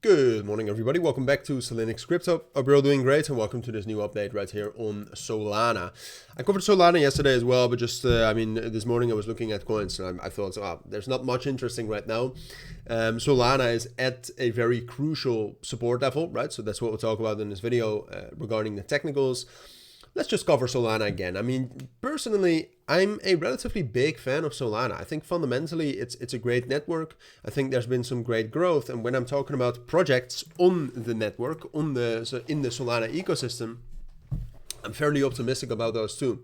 Good morning, everybody. Welcome back to Cilinix Crypto. Hope you're all doing great, and welcome to this new update right here on Solana. I covered Solana yesterday as well, but just, this morning I was looking at coins, and I thought, there's not much interesting right now. Solana is at a very crucial support level, right? So that's what we'll talk about in this video regarding the technicals. Let's just cover Solana again. I mean, personally, I'm a relatively big fan of Solana. I think fundamentally it's a great network. I think there's been some great growth. And when I'm talking about projects on the network, in the Solana ecosystem, I'm fairly optimistic about those too.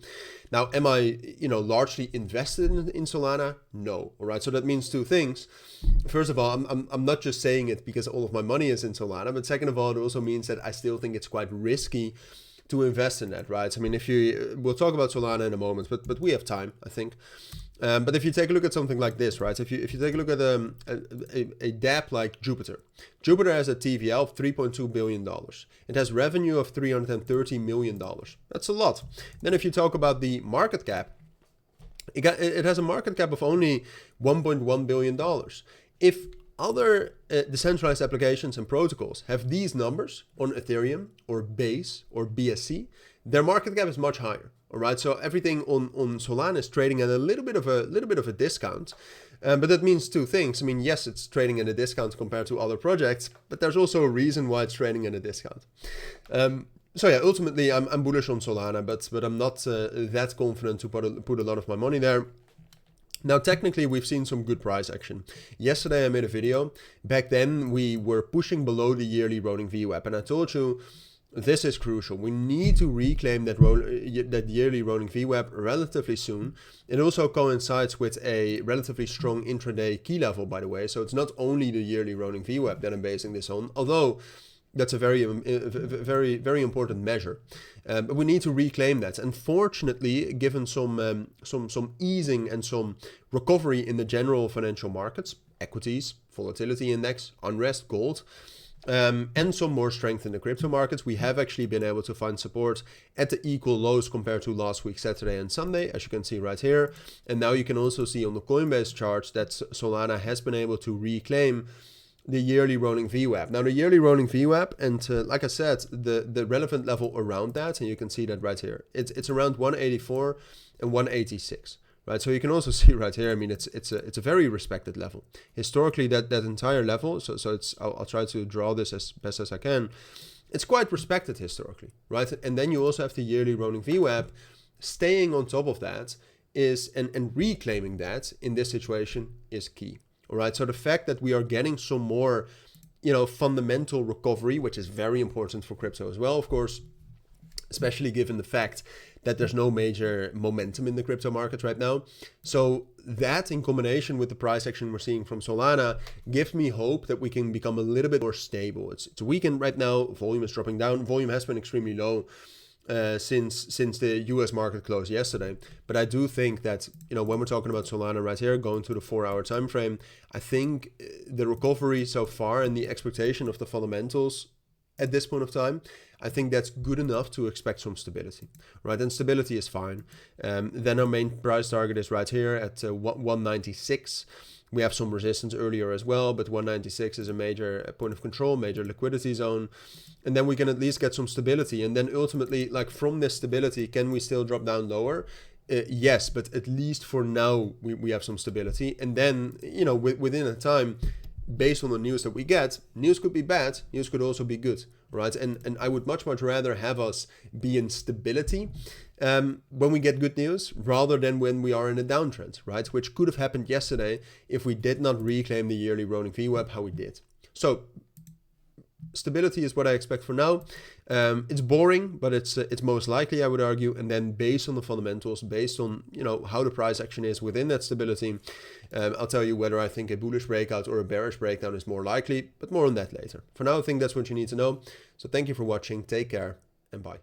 Now, am I, largely invested in Solana? No. All right. So that means two things. First of all, I'm not just saying it because all of my money is in Solana, but second of all, it also means that I still think it's quite risky to invest in that, right? I mean, we'll talk about Solana in a moment, but we have time, I think. But if you take a look at something like this, right? If you take a look at a dApp like Jupiter has a TVL of $3.2 billion. It has revenue of $330 million. That's a lot. Then if you talk about the market cap, it has a market cap of only $1.1 billion. If other decentralized applications and protocols have these numbers on Ethereum or Base or BSC, their market cap is much higher. All right, so everything on Solana is trading at a little bit of a discount, but that means two things. I mean, yes, it's trading at a discount compared to other projects, but there's also a reason why it's trading at a discount. So yeah, ultimately, I'm bullish on Solana, but I'm not that confident to put a lot of my money there. Now, technically, we've seen some good price action. Yesterday, I made a video. Back then, we were pushing below the yearly rolling VWAP, and I told you this is crucial. We need to reclaim that yearly rolling VWAP relatively soon. It also coincides with a relatively strong intraday key level, by the way. So it's not only the yearly rolling VWAP that I'm basing this on, although that's a very important measure. But we need to reclaim that. Unfortunately, given some easing and some recovery in the general financial markets, equities, volatility index, unrest, gold, and some more strength in the crypto markets, we have actually been able to find support at the equal lows compared to last week, Saturday and Sunday, as you can see right here. And now you can also see on the Coinbase charts that Solana has been able to reclaim the yearly rolling VWAP. Now the yearly rolling VWAP, and like I said, the relevant level around that, and you can see that right here, it's around 184 and 186, right? So you can also see right here, I mean, it's a very respected level. Historically, that entire level, so it's I'll try to draw this as best as I can. It's quite respected historically, right? And then you also have the yearly rolling VWAP. Staying on top of that is and reclaiming that in this situation is key. All right, so the fact that we are getting some more, fundamental recovery, which is very important for crypto as well, of course, especially given the fact that there's no major momentum in the crypto market right now. So that in combination with the price action we're seeing from Solana gives me hope that we can become a little bit more stable. It's a weekend right now. Volume is dropping down. Volume has been extremely low since the US market closed yesterday. But I do think that, when we're talking about Solana right here, going to the 4-hour time frame, I think the recovery so far and the expectation of the fundamentals at this point of time, I think that's good enough to expect some stability, right? And stability is fine. Then our main price target is right here at 196. We have some resistance earlier as well, but 196 is a major point of control, major liquidity zone. And then we can at least get some stability. And then ultimately, like from this stability, can we still drop down lower? Yes, but at least for now, we have some stability. And then, within a time, based on the news that we get, news could be bad, news could also be good, right? And I would much rather have us be in stability when we get good news rather than when we are in a downtrend, right? Which could have happened yesterday if we did not reclaim the yearly rolling VWAP how we did. So stability is what I expect for now. It's boring, but it's most likely, I would argue. And then based on the fundamentals, based on how the price action is within that stability, I'll tell you whether I think a bullish breakout or a bearish breakdown is more likely, but more on that later. For now, I think that's what you need to know. So thank you for watching. Take care and bye.